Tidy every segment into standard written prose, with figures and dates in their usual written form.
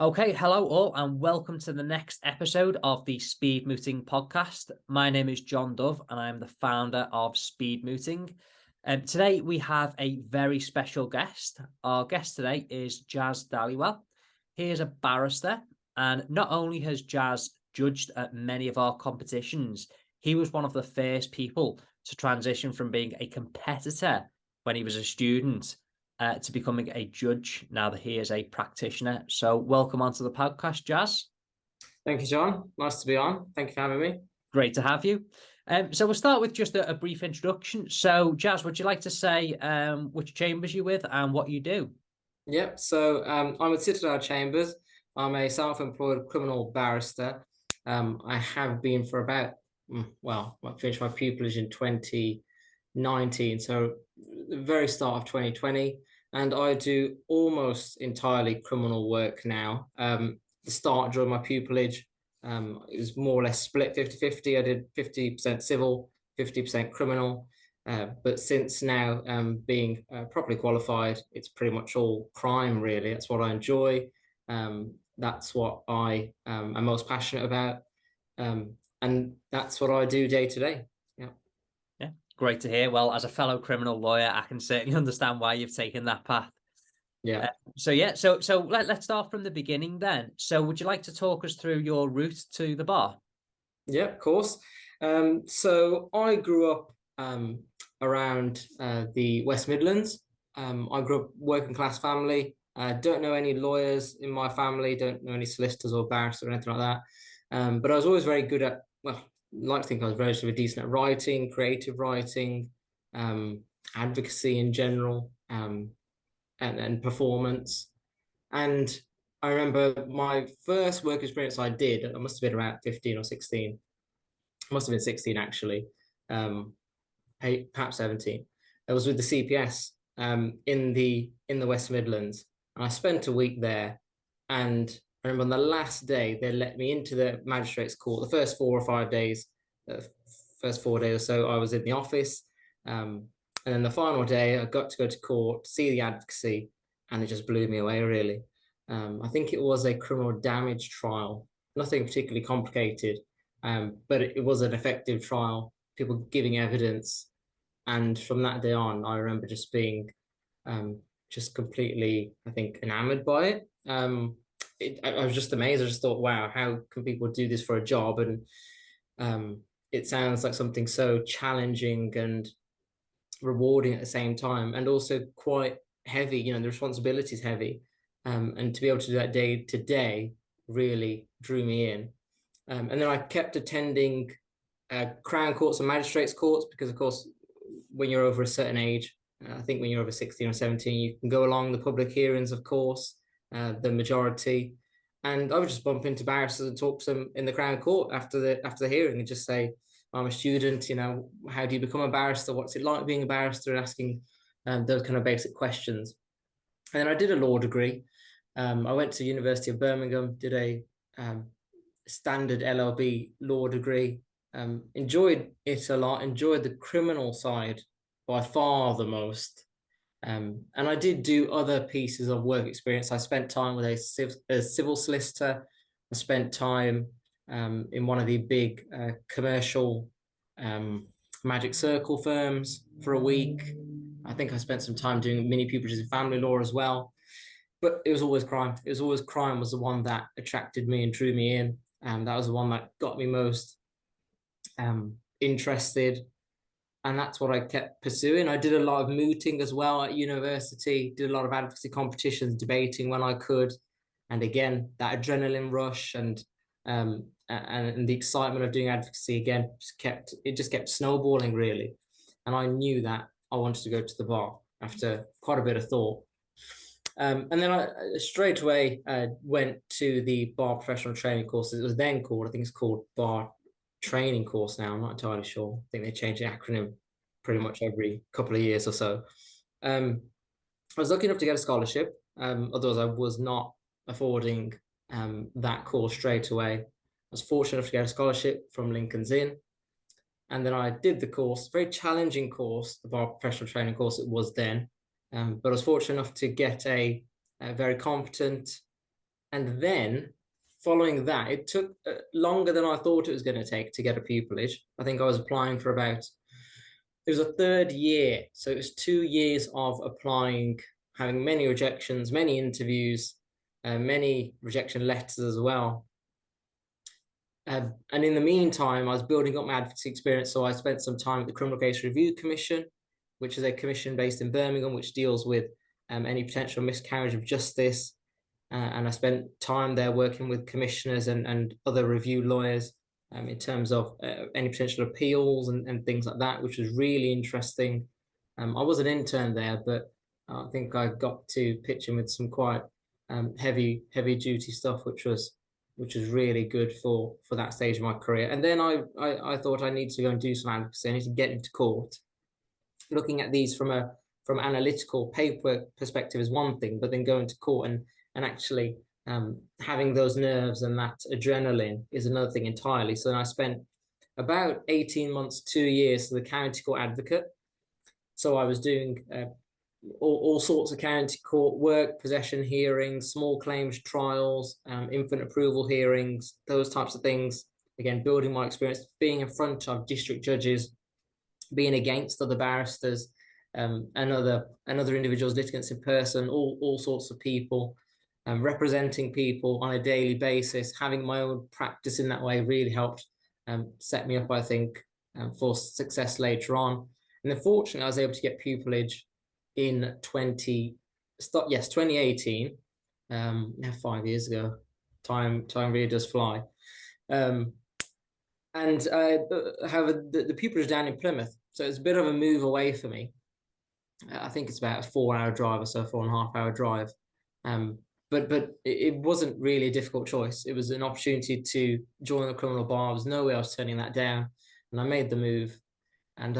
Okay, hello all, and welcome to the next episode of the Speed Mooting podcast. My name is John Dove, and I'm the founder of Speed Mooting. Today we have a very special guest. Our guest today is Jas Dhaliwal. He is a barrister, and not only has Jas judged at many of our competitions, he was one of the first people to transition from being a competitor when he was a student to becoming a judge now that he is a practitioner. So welcome onto the podcast, Jas. Thank you, John. Nice to be on. Thank you for having me. Great to have you. So we'll start with just a brief introduction. So, Jas, would you like to say which chambers you're with and what you do? Yep. So I'm at Citadel Chambers. I'm a self-employed criminal barrister. I have been for about, I finished my pupillage in 2019, so the very start of 2020. And I do almost entirely criminal work now. The start during my pupillage, it was more or less split 50-50. I did 50% civil, 50% criminal. But since now being properly qualified, it's pretty much all crime, really. That's what I enjoy. That's what I am most passionate about. And that's what I do day to day. Yeah. Yeah, great to hear. Well, as a fellow criminal lawyer, I can certainly understand why you've taken that path. Yeah. So let's start from the beginning then. So would you like to talk us through your route to the bar? Yeah, of course. So I grew up around the West Midlands. I grew up working class family. Don't know any lawyers in my family, don't know any solicitors or barristers or anything like that. But I was always very good at, well, I like to think I was relatively decent at writing, creative writing, advocacy in general, and performance. And I remember my first work experience I did, I must have been about 15 or 16. Must have been 16 actually, perhaps 17. It was with the CPS in the West Midlands, and I spent a week there. And I remember on the last day they let me into the magistrate's court. The first 4 or 5 days, first 4 days or so, I was in the office, and then the final day I got to go to court, see the advocacy, and it just blew me away really. I think it was a criminal damage trial, nothing particularly complicated. But it was an effective trial, people giving evidence. And from that day on, I remember just being just completely, I think, enamored by it. I was just amazed. I just thought, wow, how can people do this for a job? And it sounds like something so challenging and rewarding at the same time, and also quite heavy. The responsibility is heavy. And to be able to do that day to day really drew me in. And then I kept attending Crown Courts and Magistrates Courts because, of course, when you're over a certain age, I think when you're over 16 or 17, you can go along the public hearings, of course, the majority. And I would just bump into barristers and talk to them in the Crown Court after the hearing and just say, I'm a student, how do you become a barrister? What's it like being a barrister? And asking those kind of basic questions. And then I did a law degree. I went to University of Birmingham, did a standard LLB law degree. Enjoyed it a lot, enjoyed the criminal side by far the most. And I did do other pieces of work experience. I spent time with a civil solicitor. I spent time in one of the big commercial magic circle firms for a week. I think I spent some time doing mini pupillages in family law as well. But it was always crime. It was always crime was the one that attracted me and drew me in. That was the one that got me most interested. And that's what I kept pursuing. I did a lot of mooting as well at university, did a lot of advocacy competitions, debating when I could. And again, that adrenaline rush and the excitement of doing advocacy again just kept snowballing really. And I knew that I wanted to go to the bar after quite a bit of thought. And then I straight away went to the bar professional training course. It was then called, I think it's called bar training course now. I'm not entirely sure. I think they change the acronym pretty much every couple of years or so. I was lucky enough to get a scholarship. Otherwise, I was not affording that course straight away. I was fortunate enough to get a scholarship from Lincoln's Inn. And then I did the course, very challenging course, the bar professional training course it was then. But I was fortunate enough to get a very competent And then following that, it took longer than I thought it was going to take to get a pupillage. I think I was applying for about, it was a third year. So it was 2 years of applying, having many rejections, many interviews, many rejection letters as well. And in the meantime, I was building up my advocacy experience. So I spent some time at the Criminal Case Review Commission, which is a commission based in Birmingham, which deals with any potential miscarriage of justice. And I spent time there working with commissioners and other review lawyers in terms of any potential appeals and things like that, which was really interesting. I was an intern there, but I think I got to pitch in with some quite heavy duty stuff, which was really good for that stage of my career. And then I thought I need to go and do some advocacy. I need to get into court. Looking at these from analytical paperwork perspective is one thing, but then going to court and actually having those nerves and that adrenaline is another thing entirely. So then I spent about 18 months, 2 years as the county court advocate. So I was doing all sorts of county court work, possession hearings, small claims trials, infant approval hearings, those types of things. Again, building my experience, being in front of district judges, being against other barristers, and other individuals, litigants in person, all sorts of people, representing people on a daily basis. Having my own practice in that way really helped set me up, I think, for success later on. And then fortunately, I was able to get pupillage in 2018, now 5 years ago. Time really does fly. And however, the pupillage down in Plymouth, so it's a bit of a move away for me. I think it's about a 4-hour drive or so, 4.5-hour drive. But it wasn't really a difficult choice. It was an opportunity to join the criminal bar. There was no way I was turning that down, and I made the move. And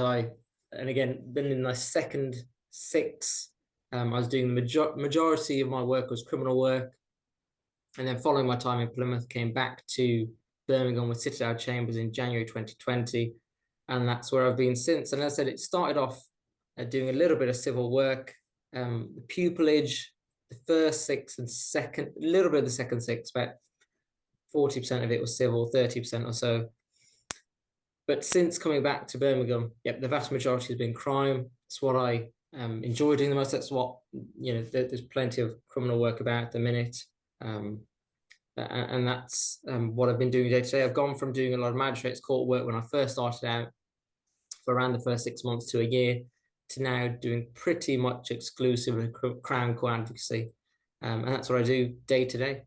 again, then in my second 6, I was doing the majority of my work was criminal work, and then following my time in Plymouth, came back to Birmingham with Citadel Chambers in January 2020, and that's where I've been since. And as I said, it started off doing a little bit of civil work, the pupillage, the first 6 and second, a little bit of the second 6, about 40% of it was civil, 30% or so. But since coming back to Birmingham, the vast majority has been crime. It's what I enjoy doing the most. That's what, there's plenty of criminal work about at the minute. And that's what I've been doing day to day. I've gone from doing a lot of magistrates court work when I first started out for around the first 6 months to a year, to now doing pretty much exclusively Crown Court advocacy. And that's what I do day to day.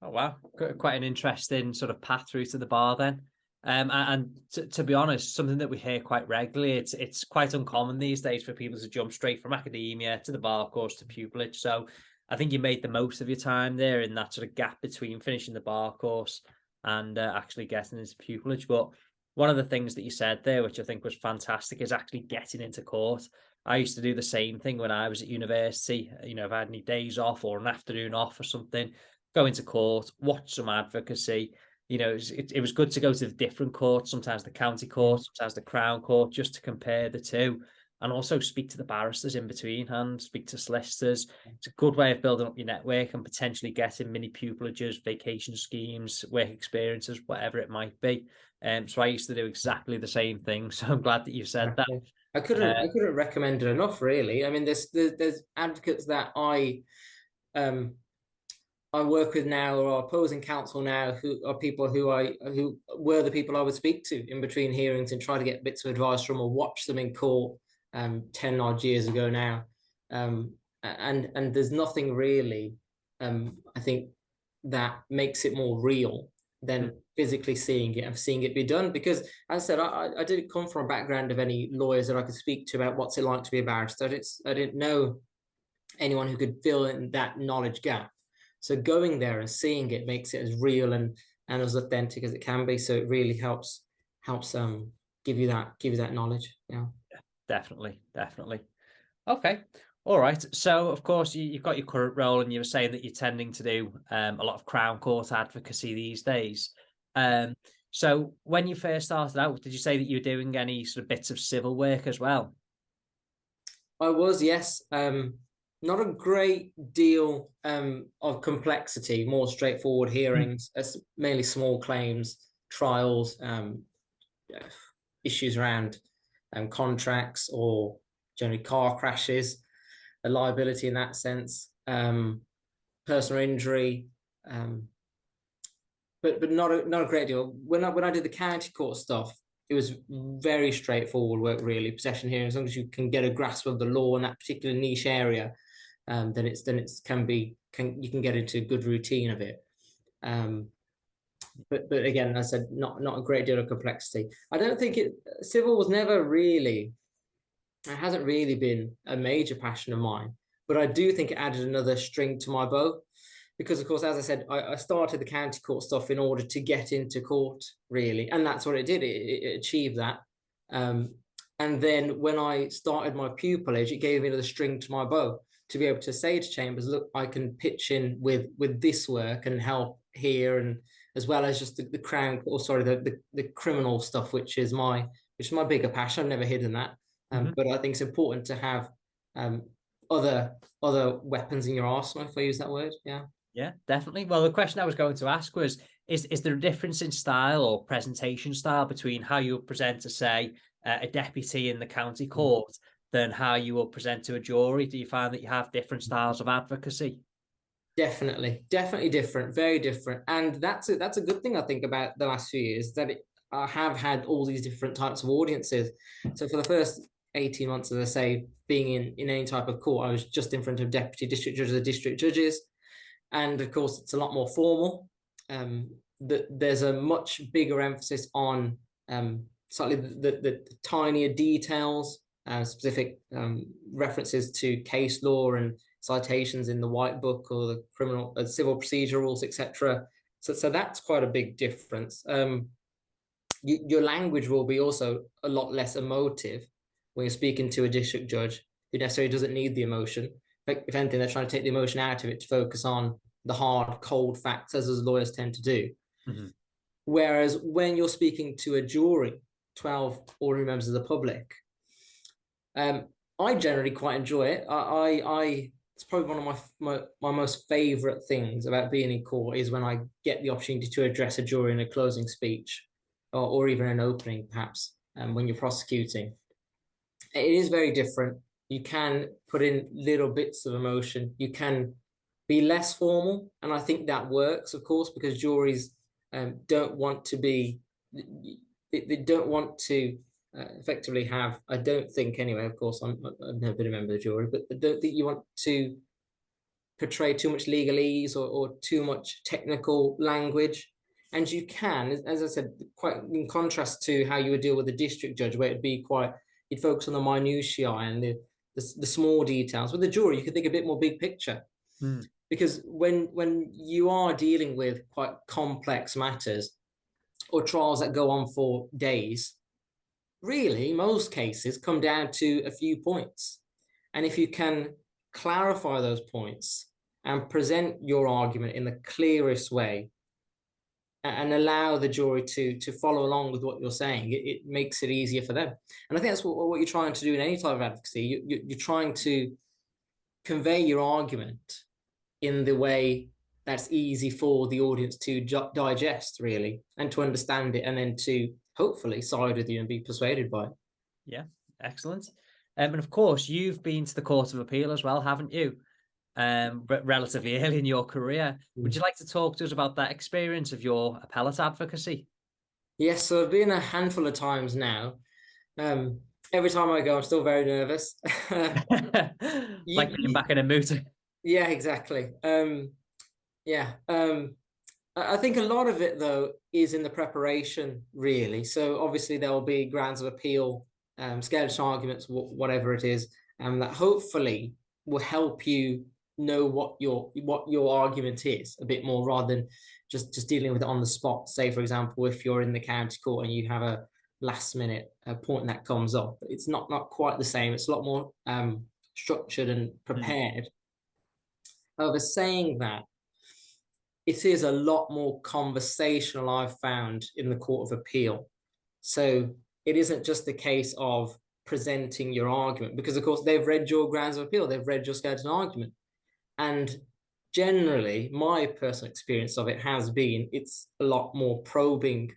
Oh, wow. Quite an interesting sort of path through to the bar then. And to be honest, something that we hear quite regularly, it's quite uncommon these days for people to jump straight from academia to the bar course to pupillage. So I think you made the most of your time there in that sort of gap between finishing the bar course and actually getting into pupillage. But one of the things that you said there, which I think was fantastic, is actually getting into court. I used to do the same thing when I was at university. If I had any days off or an afternoon off or something, go into court, watch some advocacy. It was good to go to the different courts, sometimes the county court, sometimes the Crown Court, just to compare the two, and also speak to the barristers in between and speak to solicitors. It's a good way of building up your network and potentially getting mini pupillages, vacation schemes, work experiences, whatever it might be. So I used to do exactly the same thing. So I'm glad that you said that. I couldn't recommend it enough, really. I mean, there's advocates that I work with now, or opposing counsel now, who are people who were the people I would speak to in between hearings and try to get bits of advice from, or watch them in court 10 odd years ago now. And there's nothing really, I think, that makes it more real than physically seeing it and seeing it be done. Because as I said, I didn't come from a background of any lawyers that I could speak to about what's it like to be a barrister. I didn't know anyone who could fill in that knowledge gap. So going there and seeing it makes it as real and as authentic as it can be. So it really helps give you that knowledge. Yeah, definitely. Okay. All right. So, of course, you've got your current role, and you were saying that you're tending to do a lot of Crown Court advocacy these days. So when you first started out, did you say that you were doing any sort of bits of civil work as well? I was, yes. not a great deal of complexity, more straightforward hearings, mainly small claims, trials, issues around contracts or generally car crashes, a liability in that sense, personal injury, but not a great deal. When I did the county court stuff, it was very straightforward work, really. Possession hearing, as long as you can get a grasp of the law in that particular niche area, then you can get into a good routine of it. But again, as I said, not a great deal of complexity. I don't think civil was never really, it hasn't really been a major passion of mine, but I do think it added another string to my bow. Because, of course, as I said, I started the county court stuff in order to get into court, really. And that's what it did. It achieved that. And then when I started my pupillage, it gave me another string to my bow to be able to say to Chambers, look, I can pitch in with this work and help here, and as well as just the crown, or sorry, the criminal stuff, which is my bigger passion. I've never hidden that. But I think it's important to have other weapons in your arsenal, if I use that word. Yeah, definitely. Well, the question I was going to ask was, is there a difference in style or presentation style between how you present to, say, a deputy in the county court than how you will present to a jury? Do you find that you have different styles of advocacy? Definitely different, very different. And that's a good thing, I think, about the last few years, that I have had all these different types of audiences. So for the first 18 months, as I say, being in any type of court, I was just in front of deputy district judges or district judges. And of course, it's a lot more formal. There's a much bigger emphasis on slightly the tinier details, specific references to case law and citations in the White Book or the criminal civil procedure rules, etc. So that's quite a big difference. Your language will be also a lot less emotive when you're speaking to a district judge who necessarily doesn't need the emotion. If anything, they're trying to take the emotion out of it to focus on the hard, cold facts, as lawyers tend to do. Whereas when you're speaking to a jury, 12 ordinary members of the public, I generally quite enjoy it. It's probably one of my most favorite things about being in court is when I get the opportunity to address a jury in a closing speech, or even an opening, perhaps, when you're prosecuting. It is very different. You can put in little bits of emotion. You can be less formal, and I think that works, of course, because juries don't want to be, they don't want to effectively have, I don't think anyway, of course, I've never been a member of the jury, but I don't think you want to portray too much legalese or too much technical language. And you can, as I said, quite in contrast to how you would deal with a district judge, where it'd be quite, you'd focus on the minutiae and the small details. With the jury, you could think a bit more big picture. Because when you are dealing with quite complex matters or trials that go on for days, really, most cases come down to a few points. And if you can clarify those points and present your argument in the clearest way and allow the jury to follow along with what you're saying, it makes it easier for them. And I think that's what you're trying to do in any type of advocacy. You're trying to convey your argument in the way that's easy for the audience to digest, really, and to understand it, and then to hopefully side with you and be persuaded by it. Yeah, excellent. And of course, you've been to the Court of Appeal as well, haven't you? But relatively early in your career. Would you like to talk to us about that experience of your appellate advocacy? Yes, so I've been a handful of times now. Every time I go, I'm still very nervous. Like being back in a mooting. Yeah, exactly. I think a lot of it, though, is in the preparation, really. So obviously there will be grounds of appeal, skeleton arguments, whatever it is, that hopefully will help you know what your argument is a bit more, rather than just dealing with it on the spot. Say, for example, if you're in the county court and you have a last minute point that comes up, it's not quite the same. It's a lot more structured and prepared. However, saying that, it is a lot more conversational, I've found, in the Court of Appeal. So it isn't just a case of presenting your argument, because of course they've read your grounds of appeal, they've read your skeleton argument. And generally, my personal experience of it has been it's a lot more probing.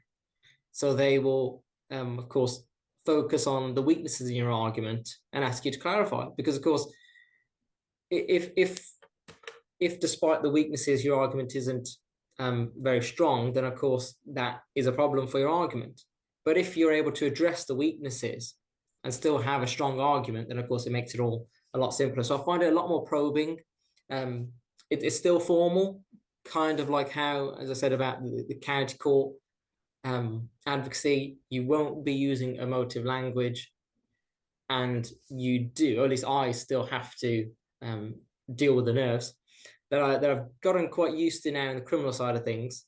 So they will, of course, focus on the weaknesses in your argument and ask you to clarify. Because of course, if despite the weaknesses your argument isn't very strong, then of course that is a problem for your argument. But if you're able to address the weaknesses and still have a strong argument, then of course it makes it all a lot simpler. So I find it a lot more probing. It's still formal, kind of like how, as I said about the county court advocacy, you won't be using emotive language, and you do, or at least I still have to deal with the nerves that I've gotten quite used to now in the criminal side of things.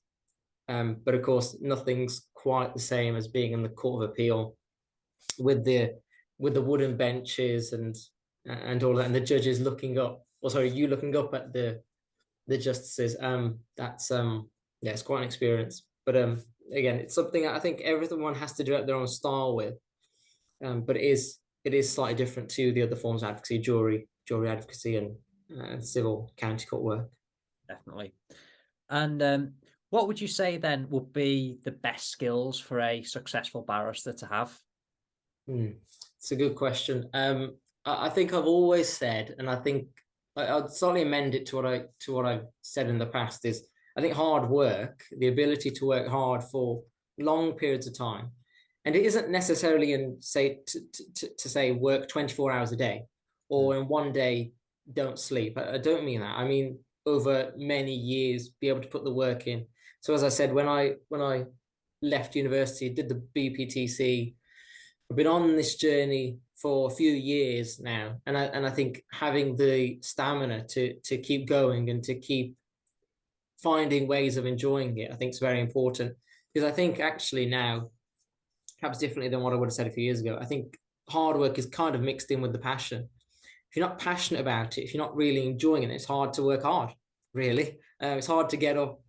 But of course, nothing's quite the same as being in the Court of Appeal with the wooden benches and all that, and the judges looking up, or sorry, you looking up at the justices. That's yeah, it's quite an experience. But again, it's something I think everyone has to do at their own style with. But it is slightly different to the other forms of advocacy, jury advocacy, and civil county court work. Definitely. And what would you say then would be the best skills for a successful barrister to have? It's a good question. I think I've always said, and I think I'd slightly amend it to what I've said in the past, is I think hard work, the ability to work hard for long periods of time, and it isn't necessarily in to say work 24 hours a day, or in one day don't sleep. I don't mean that. I mean over many years, be able to put the work in. So as I said, when I left university, did the BPTC, I've been on this journey for a few years now, and I think having the stamina to keep going and to keep finding ways of enjoying it, I think is very important. Because I think actually now, perhaps differently than what I would have said a few years ago, I think hard work is kind of mixed in with the passion. If you're not passionate about it, if you're not really enjoying it, it's hard to work hard, really. It's hard to get up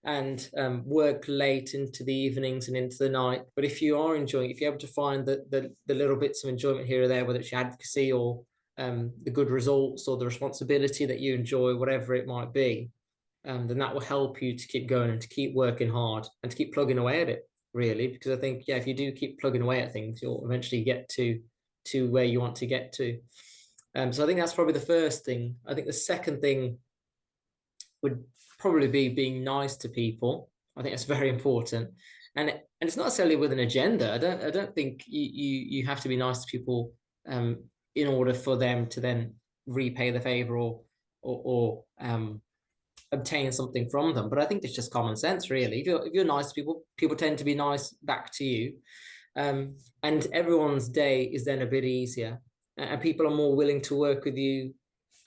and work late into the evenings and into the night. But if you are enjoying it, if you're able to find the little bits of enjoyment here or there, whether it's your advocacy or the good results or the responsibility that you enjoy, whatever it might be, then that will help you to keep going and to keep working hard and to keep plugging away at it, really. Because I think, yeah, if you do keep plugging away at things, you'll eventually get to where you want to get to. So I think that's probably the first thing. I think the second thing would probably be being nice to people. I think that's very important, and it's not necessarily with an agenda. I don't think you have to be nice to people in order for them to then repay the favor or obtain something from them. But I think it's just common sense, really. If you're nice to people, people tend to be nice back to you, and everyone's day is then a bit easier, and people are more willing to work with you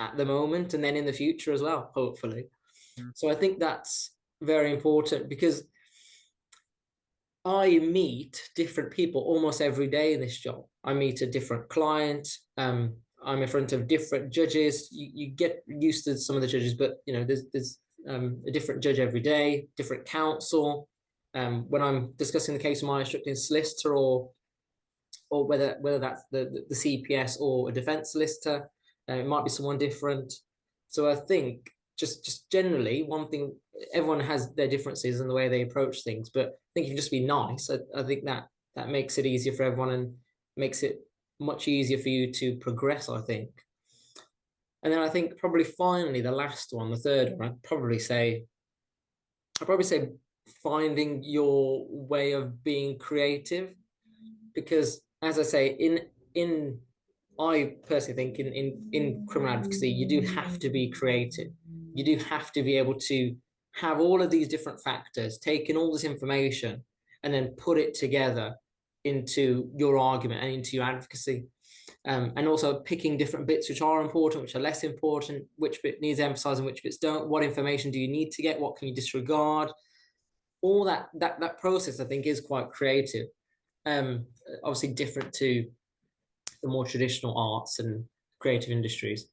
at the moment and then in the future as well, hopefully. So I think that's very important, because I meet different people almost every day in this job. I meet a different client. I'm in front of different judges. You get used to some of the judges, but there's a different judge every day, different counsel. When I'm discussing the case of my instructing solicitor, or whether that's the CPS or a defense solicitor, it might be someone different. So I think just generally, one thing, everyone has their differences in the way they approach things, but I think if you just be nice, I think that makes it easier for everyone and makes it much easier for you to progress, I think. And then I think probably finally the last one, the third one, I'd probably say finding your way of being creative, because as I say, I personally think in criminal advocacy, you do have to be creative. You do have to be able to have all of these different factors, take in all this information, and then put it together into your argument and into your advocacy. And also picking different bits which are important, which are less important, which bit needs emphasizing, which bits don't, what information do you need to get, what can you disregard. All that process, I think, is quite creative. Obviously different to the more traditional arts and creative industries.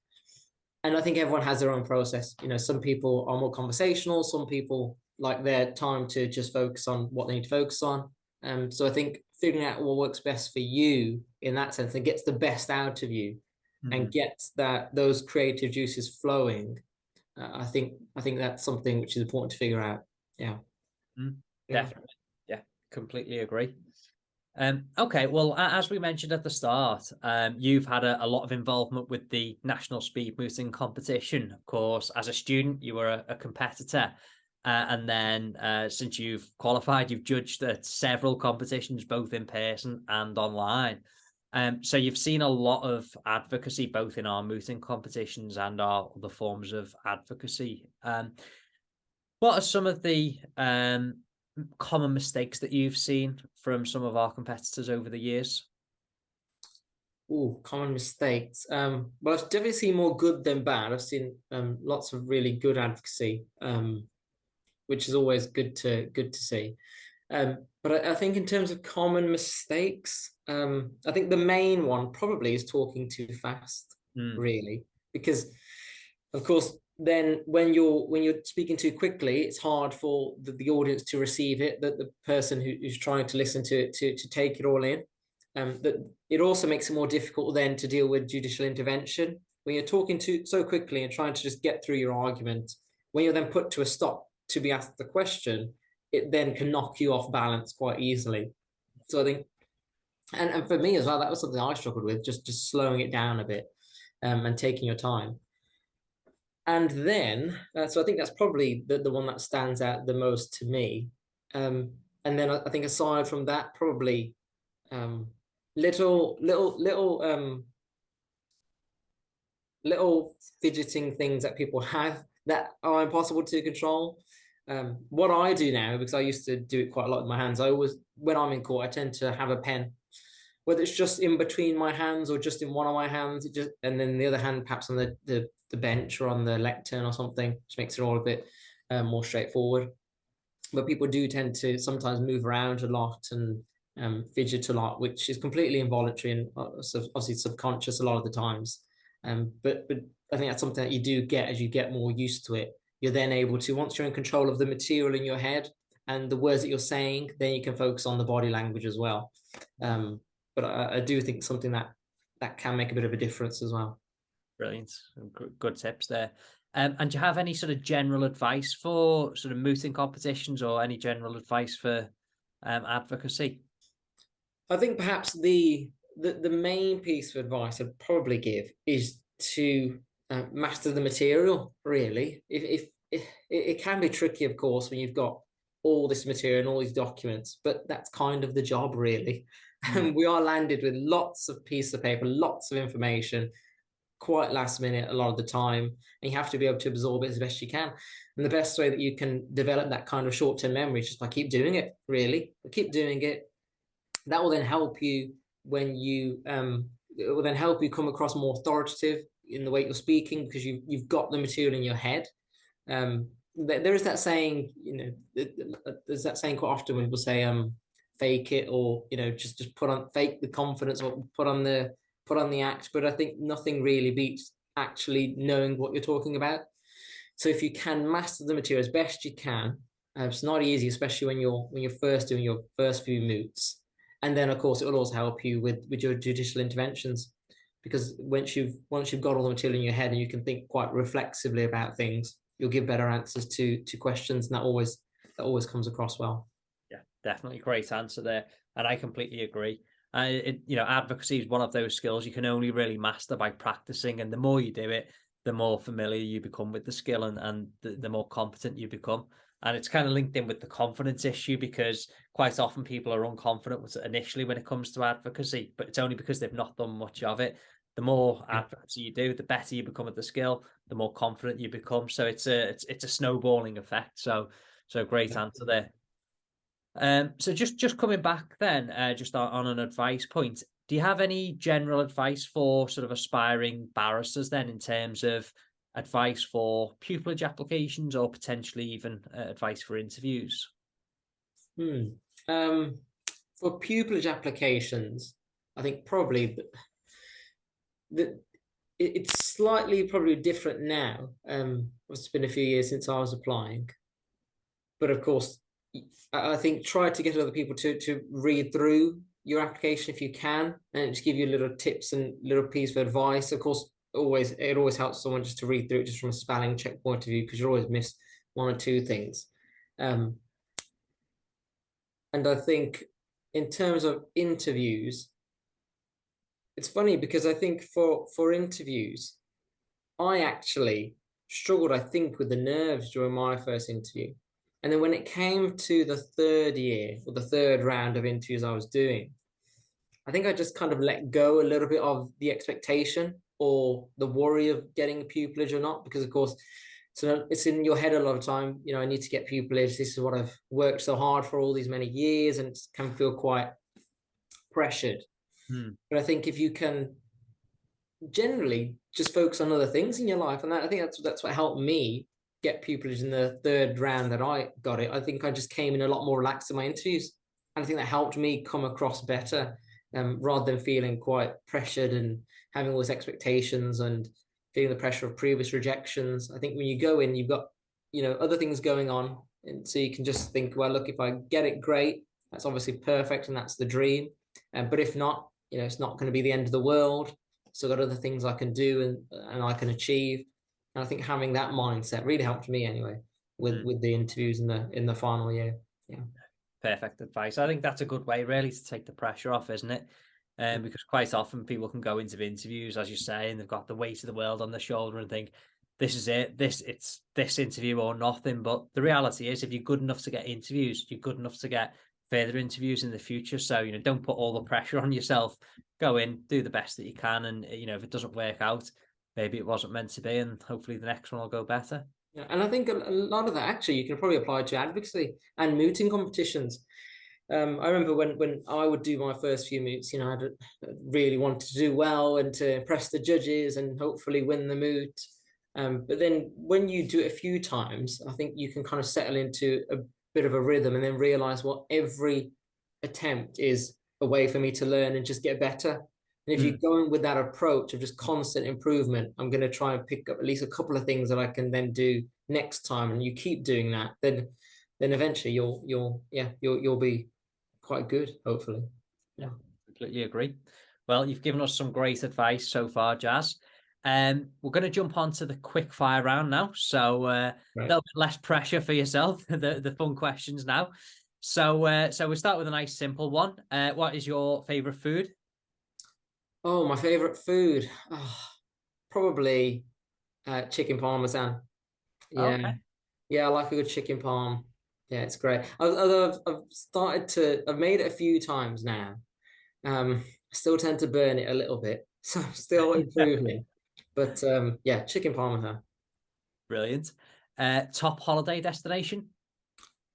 And I think everyone has their own process. Some people are more conversational, some people like their time to just focus on what they need to focus on. So I think figuring out what works best for you in that sense and gets the best out of you and gets those creative juices flowing. I think that's something which is important to figure out. Yeah. Definitely. Yeah, completely agree. Okay, well, as we mentioned at the start, you've had a lot of involvement with the National Speed Mooting competition. Of course, as a student, you were a competitor. And then since you've qualified, you've judged at several competitions, both in person and online. So you've seen a lot of advocacy, both in our mooting competitions and our other forms of advocacy. What are some of the common mistakes that you've seen from some of our competitors over the years? Oh, common mistakes. Well, I've definitely seen more good than bad. I've seen lots of really good advocacy, which is always good to see. But I think in terms of common mistakes, I think the main one probably is talking too fast, really, because of course then when you're speaking too quickly, it's hard for the audience to receive it, that the person who's trying to listen to it to take it all in. That it also makes it more difficult then to deal with judicial intervention when you're talking so quickly and trying to just get through your argument. When you're then put to a stop to be asked the question, it then can knock you off balance quite easily. So I think, and for me as well, that was something I struggled with, just slowing it down a bit, and taking your time. And then, so I think that's probably the one that stands out the most to me. And then I think aside from that, probably little fidgeting things that people have that are impossible to control. What I do now, because I used to do it quite a lot with my hands, I always, when I'm in court, I tend to have a pen, whether it's just in between my hands or just in one of my hands, and then the other hand perhaps on the bench or on the lectern or something, which makes it all a bit more straightforward. But people do tend to sometimes move around a lot and fidget a lot, which is completely involuntary and obviously subconscious a lot of the times. But I think that's something that you do get as you get more used to it. You're then able to, once you're in control of the material in your head and the words that you're saying, then you can focus on the body language as well. But I do think something that can make a bit of a difference as well. Brilliant. Good tips there. And do you have any sort of general advice for sort of mooting competitions or any general advice for advocacy? I think perhaps the main piece of advice I'd probably give is to master the material, really. If it can be tricky, of course, when you've got all this material and all these documents, but that's kind of the job, really. And we are landed with lots of pieces of paper, lots of information, quite last minute a lot of the time, and you have to be able to absorb it as best you can. And the best way that you can develop that kind of short-term memory is just by keep doing it, really. Keep doing it. That will then help you when you it will then help you come across more authoritative in the way you're speaking, because you've got the material in your head. There is that saying, there's that saying quite often when people say fake it, or just fake the confidence, or put on the act. But I think nothing really beats actually knowing what you're talking about. So if you can master the material as best you can, it's not easy, especially when you're first doing your first few moots. And then, of course, it will also help you with your judicial interventions, because once you've got all the material in your head and you can think quite reflexively about things, you'll give better answers to questions, and that always comes across well. Yeah, definitely great answer there, and I completely agree. Advocacy is one of those skills you can only really master by practicing, and the more you do it, the more familiar you become with the skill, and the more competent you become. And it's kind of linked in with the confidence issue, because quite often people are unconfident initially when it comes to advocacy, but it's only because they've not done much of it. The more advocacy you do, the better you become at the skill, the more confident you become. So it's a snowballing effect. So great answer there. So just coming back then, just on an advice point, do you have any general advice for sort of aspiring barristers then, in terms of advice for pupillage applications, or potentially even advice for interviews? For pupillage applications, I think probably it's slightly probably different now. It's been a few years since I was applying, but of course, I think try to get other people to read through your application if you can, and just give you little tips and little piece of advice. Of course, it always helps someone just to read through it just from a spelling check point of view, because you always miss one or two things. And I think in terms of interviews, it's funny because I think for interviews, I actually struggled, I think, with the nerves during my first interview. And then when it came to the third year or the third round of interviews I was doing, I think I just kind of let go a little bit of the expectation or the worry of getting pupillage or not, because of course, so it's in your head a lot of time, I need to get pupillage. This is what I've worked so hard for all these many years, and it can feel quite pressured. But I think if you can generally just focus on other things in your life, and I think that's what helped me get pupillage in the third round that I got it. I think I just came in a lot more relaxed in my interviews, and I think that helped me come across better, rather than feeling quite pressured and having all these expectations and feeling the pressure of previous rejections. I think when you go in, you've got other things going on, and so you can just think, well, look, if I get it, great, that's obviously perfect, and that's the dream. But if not, it's not going to be the end of the world. So I've got other things I can do and I can achieve. And I think having that mindset really helped me anyway with the interviews in the final year. Yeah. Perfect advice. I think that's a good way really to take the pressure off, isn't it? Because quite often people can go into interviews, as you say, and they've got the weight of the world on their shoulder and think, this is it, it's this interview or nothing. But the reality is, if you're good enough to get interviews, you're good enough to get further interviews in the future. So, don't put all the pressure on yourself. Go in, do the best that you can. And, if it doesn't work out, maybe it wasn't meant to be, and hopefully the next one will go better. Yeah, and I think a lot of that actually you can probably apply to advocacy and mooting competitions. I remember when I would do my first few moots, I really wanted to do well and to impress the judges and hopefully win the moot. But then when you do it a few times, I think you can kind of settle into a bit of a rhythm and then realize what every attempt is a way for me to learn and just get better. And if you go in with that approach of just constant improvement, I'm going to try and pick up at least a couple of things that I can then do next time, and you keep doing that, then eventually you'll be quite good, hopefully. Yeah, completely agree. Well, you've given us some great advice so far, Jas. We're going to jump on to the quick fire round now. So a little bit less pressure for yourself, the fun questions now. So we'll start with a nice simple one. What is your favorite food? Oh, my favorite food. Probably chicken parmesan. Yeah. Okay. Yeah, I like a good chicken parm. Yeah, it's great. I've made it a few times now. I still tend to burn it a little bit, so I'm still improving. But yeah, chicken parmesan. Brilliant. Top holiday destination?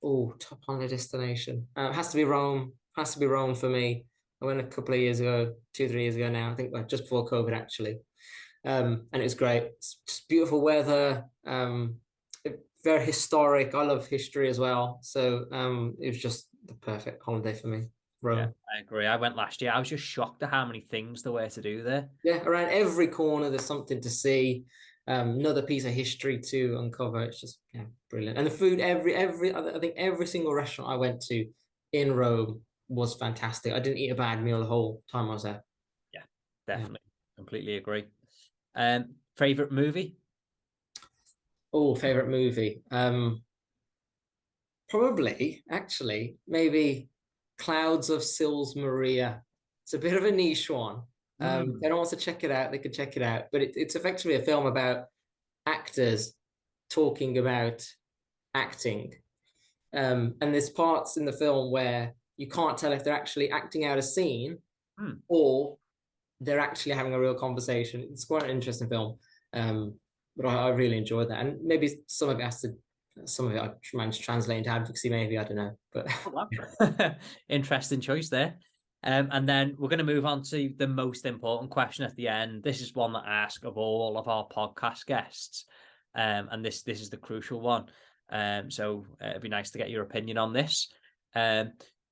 Oh, top holiday destination. It has to be Rome. Has to be Rome for me. I went a couple of years ago, 2-3 years ago now. I think just before COVID actually. And it was great. It's just beautiful weather. Very historic. I love history as well. So it was just the perfect holiday for me. Rome. Yeah, I agree. I went last year. I was just shocked at how many things there were to do there. Yeah, around every corner there's something to see. Another piece of history to uncover. It's just brilliant. And the food, I think every single restaurant I went to in Rome was fantastic. I didn't eat a bad meal the whole time I was there. Yeah, definitely. Completely agree. Favorite movie? Oh, favorite movie. Probably, actually, maybe Clouds of Sils Maria. It's a bit of a niche one. If anyone wants to check it out, they can check it out. But it's effectively a film about actors talking about acting. And there's parts in the film where you can't tell if they're actually acting out a scene or they're actually having a real conversation. It's quite an interesting film. But I really enjoyed that. And maybe some of it I managed to translate into advocacy, maybe, I don't know. But interesting choice there. And then we're going to move on to the most important question at the end. This is one that I ask of all of our podcast guests. And this is the crucial one. So it'd be nice to get your opinion on this.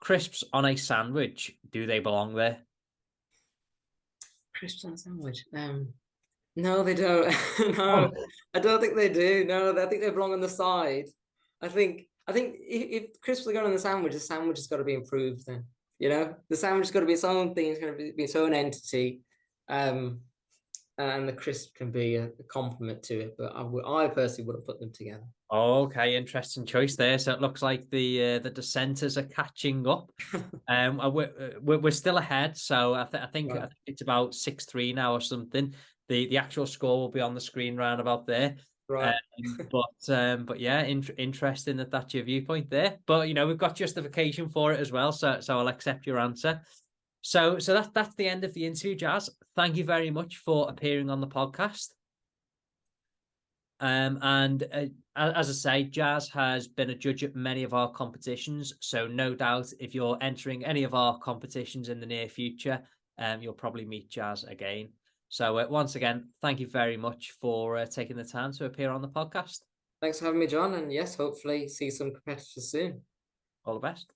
Crisps on a sandwich, do they belong there? Crisps on a sandwich? No, they don't. No, I don't think they do. No, I think they belong on the side. I think if crisps are going on the sandwich has got to be improved then. The sandwich has got to be its own thing. It's going to be its own entity. And the crisp can be a compliment to it, but I personally wouldn't put them together. Okay, interesting choice there. So it looks like the dissenters are catching up. We're still ahead, so I think it's about 6-3 now or something. The actual score will be on the screen round about there. Right. But yeah, interesting that's your viewpoint there. But we've got justification for it as well, so I'll accept your answer. So that's the end of the interview, Jas. Thank you very much for appearing on the podcast. And as I say, Jas has been a judge at many of our competitions, so no doubt if you're entering any of our competitions in the near future, you'll probably meet Jas again. So once again, thank you very much for taking the time to appear on the podcast. Thanks for having me, John. And yes, hopefully see some competitors soon. All the best.